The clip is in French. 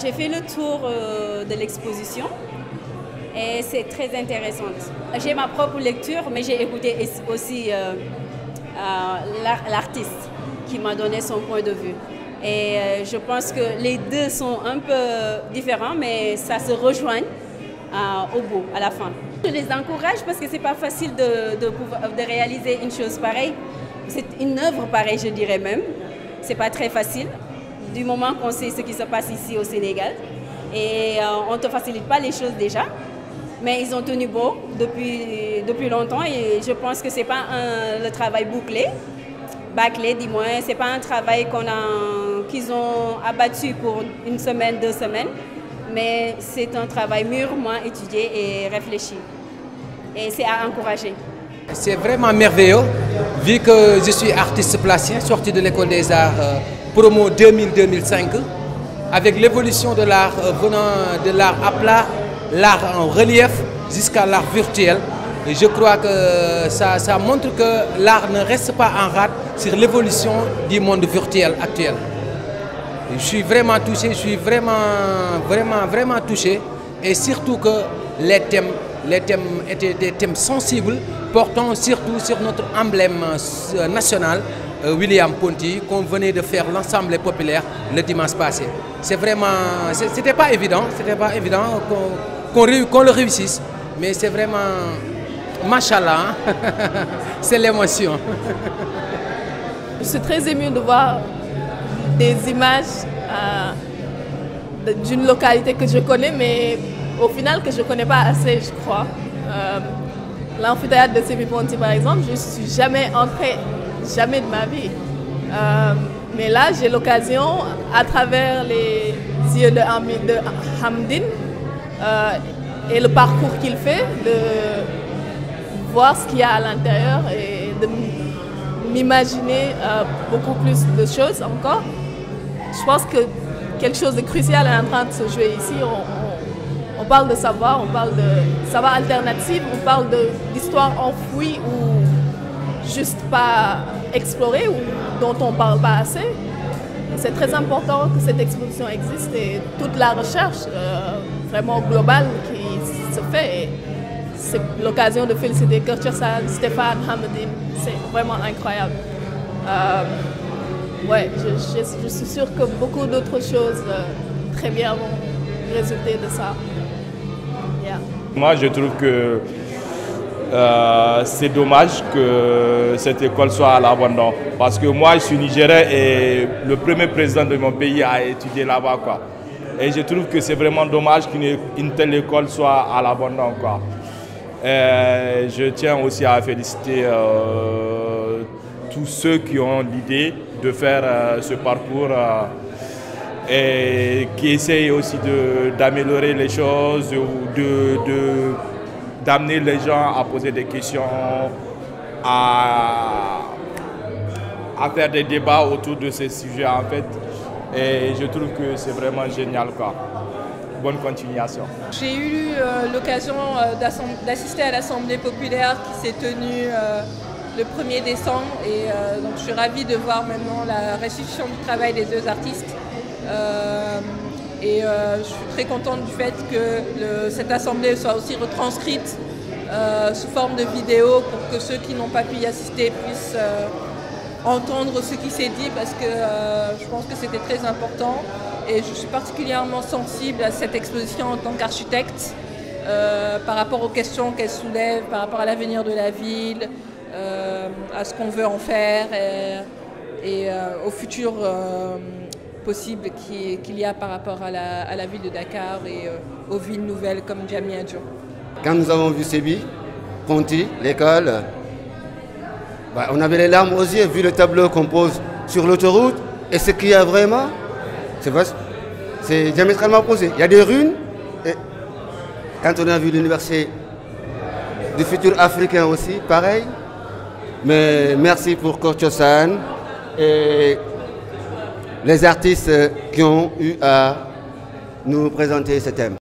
J'ai fait le tour de l'exposition et c'est très intéressant. J'ai ma propre lecture, mais j'ai écouté aussi l'artiste qui m'a donné son point de vue. Et je pense que les deux sont un peu différents, mais ça se rejoint au bout, à la fin. Je les encourage parce que c'est pas facile de réaliser une chose pareille. C'est une œuvre pareille, je dirais même. C'est pas très facile, du moment qu'on sait ce qui se passe ici au Sénégal. Et on ne te facilite pas les choses déjà. Mais ils ont tenu beau depuis longtemps et je pense que ce n'est pas le travail bâclé du moins. Ce n'est pas un travail qu'ils ont abattu pour une semaine, 2 semaines. Mais c'est un travail mûrement étudié et réfléchi. Et c'est à encourager. C'est vraiment merveilleux, vu que je suis artiste plasticien, sorti de l'école des arts promo 2000-2005, avec l'évolution de l'art venant de l'art à plat, l'art en relief, jusqu'à l'art virtuel. Et je crois que ça montre que l'art ne reste pas en rade sur l'évolution du monde virtuel actuel. Je suis vraiment touché, je suis vraiment touché, et surtout que les thèmes étaient des thèmes sensibles, portant surtout sur notre emblème national, William Ponty, qu'on venait de faire l'ensemble populaire le dimanche passé. C'était pas évident qu'on le réussisse, mais c'est vraiment, machallah, c'est l'émotion. Je suis très émue de voir des images d'une localité que je connais, mais au final que je ne connais pas assez, je crois. L'amphithéâtre de Sébi Ponty, par exemple, je ne suis jamais entrée, jamais de ma vie. Mais là, j'ai l'occasion, à travers les yeux de Hamdine et le parcours qu'il fait, de voir ce qu'il y a à l'intérieur et de m'imaginer beaucoup plus de choses encore. Je pense que quelque chose de crucial est en train de se jouer ici. On parle de savoir, on parle de savoir alternatif, on parle d'histoire enfouie ou juste pas explorée ou dont on ne parle pas assez. C'est très important que cette exposition existe et toute la recherche vraiment globale qui se fait. C'est l'occasion de féliciter Kortiosan, Stéphane, Hamdine. C'est vraiment incroyable. Ouais, je suis sûre que beaucoup d'autres choses très bien vont résulter de ça. Yeah. Moi, je trouve que c'est dommage que cette école soit à l'abandon. Parce que moi, je suis Nigérien et le premier président de mon pays a étudié là-bas, quoi. Et je trouve que c'est vraiment dommage qu'une telle école soit à l'abandon, quoi. Je tiens aussi à féliciter tous ceux qui ont l'idée de faire ce parcours et qui essayent aussi d'améliorer les choses ou d'amener les gens à poser des questions, à faire des débats autour de ces sujets en fait. Et je trouve que c'est vraiment génial, quoi. Bonne continuation. J'ai eu l'occasion d'assister à l'Assemblée populaire qui s'est tenue le 1er décembre et donc je suis ravie de voir maintenant la restitution du travail des 2 artistes. Je suis très contente du fait que cette assemblée soit aussi retranscrite sous forme de vidéo pour que ceux qui n'ont pas pu y assister puissent entendre ce qui s'est dit parce que je pense que c'était très important et je suis particulièrement sensible à cette exposition en tant qu'architecte par rapport aux questions qu'elle soulève, par rapport à l'avenir de la ville, à ce qu'on veut en faire et au futur possible qu'il y a par rapport à la ville de Dakar et aux villes nouvelles comme Diamniadio. Quand nous avons vu Sébi Ponty, l'école, on avait les larmes aux yeux vu le tableau qu'on pose sur l'autoroute et ce qu'il y a vraiment, c'est diamétralement opposé. Il y a des ruines et quand on a vu l'université du futur africain aussi, pareil. Mais merci pour Kortiosan et les artistes qui ont eu à nous présenter ce thème.